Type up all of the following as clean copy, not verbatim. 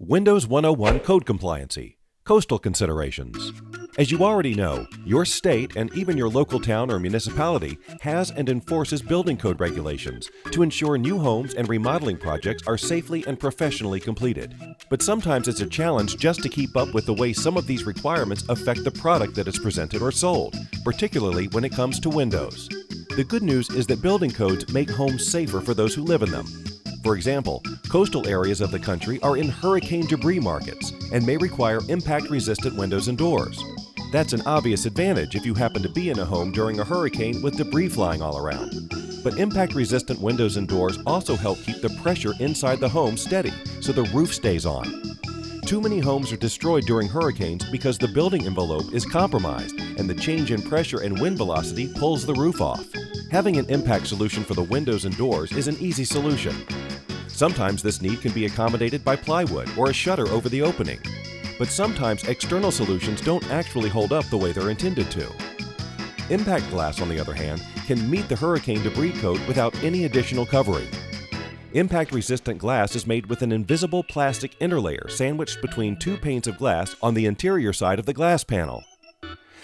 Windows 101 Code Compliancy, Coastal Considerations. As you already know, your state and even your local town or municipality has and enforces building code regulations to ensure new homes and remodeling projects are safely and professionally completed. But sometimes it's a challenge just to keep up with the way some of these requirements affect the product that is presented or sold, particularly when it comes to windows. The good news is that building codes make homes safer for those who live in them. For example, coastal areas of the country are in hurricane debris markets and may require impact-resistant windows and doors. That's an obvious advantage if you happen to be in a home during a hurricane with debris flying all around. But impact-resistant windows and doors also help keep the pressure inside the home steady so the roof stays on. Too many homes are destroyed during hurricanes because the building envelope is compromised and the change in pressure and wind velocity pulls the roof off. Having an impact solution for the windows and doors is an easy solution. Sometimes this need can be accommodated by plywood or a shutter over the opening. But sometimes external solutions don't actually hold up the way they're intended to. Impact glass, on the other hand, can meet the hurricane debris code without any additional covering. Impact-resistant glass is made with an invisible plastic interlayer sandwiched between two panes of glass on the interior side of the glass panel.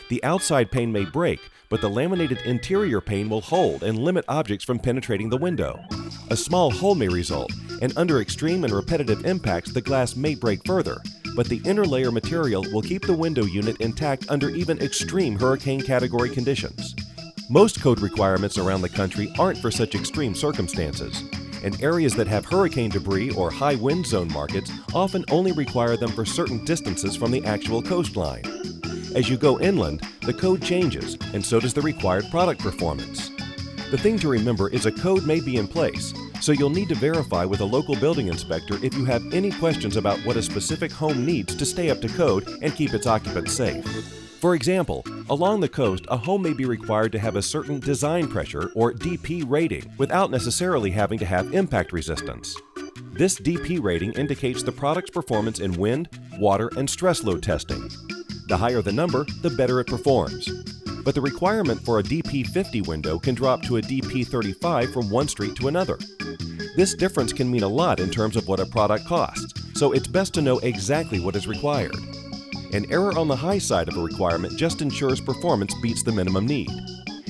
The outside pane may break, but the laminated interior pane will hold and limit objects from penetrating the window. A small hole may result, and under extreme and repetitive impacts the glass may break further, but the interlayer material will keep the window unit intact under even extreme hurricane category conditions. Most code requirements around the country aren't for such extreme circumstances, and areas that have hurricane debris or high wind zone markets often only require them for certain distances from the actual coastline. As you go inland, the code changes, and so does the required product performance. The thing to remember is a code may be in place, so you'll need to verify with a local building inspector if you have any questions about what a specific home needs to stay up to code and keep its occupants safe. For example, along the coast, a home may be required to have a certain design pressure or DP rating without necessarily having to have impact resistance. This DP rating indicates the product's performance in wind, water, and stress load testing. The higher the number, the better it performs. But the requirement for a DP50 window can drop to a DP35 from one street to another. This difference can mean a lot in terms of what a product costs, so it's best to know exactly what is required. An error on the high side of a requirement just ensures performance beats the minimum need.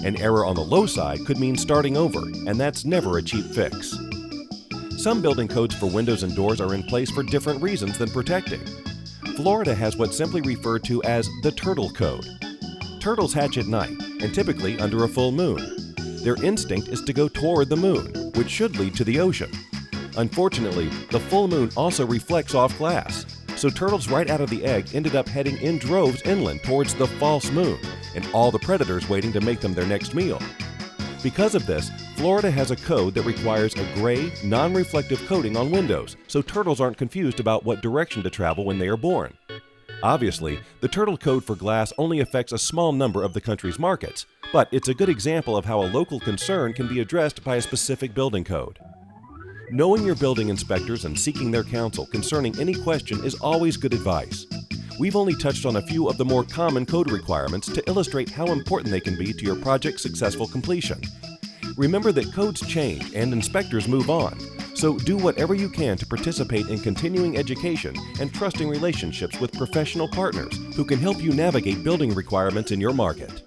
An error on the low side could mean starting over, and that's never a cheap fix. Some building codes for windows and doors are in place for different reasons than protecting. Florida has what's simply referred to as the turtle code. Turtles hatch at night, and typically under a full moon. Their instinct is to go toward the moon, which should lead to the ocean. Unfortunately, the full moon also reflects off glass, so turtles right out of the egg ended up heading in droves inland towards the false moon, and all the predators waiting to make them their next meal. Because of this, Florida has a code that requires a gray, non-reflective coating on windows, so turtles aren't confused about what direction to travel when they are born. Obviously, the turtle code for glass only affects a small number of the country's markets, but it's a good example of how a local concern can be addressed by a specific building code. Knowing your building inspectors and seeking their counsel concerning any question is always good advice. We've only touched on a few of the more common code requirements to illustrate how important they can be to your project's successful completion. Remember that codes change and inspectors move on, so do whatever you can to participate in continuing education and trusting relationships with professional partners who can help you navigate building requirements in your market.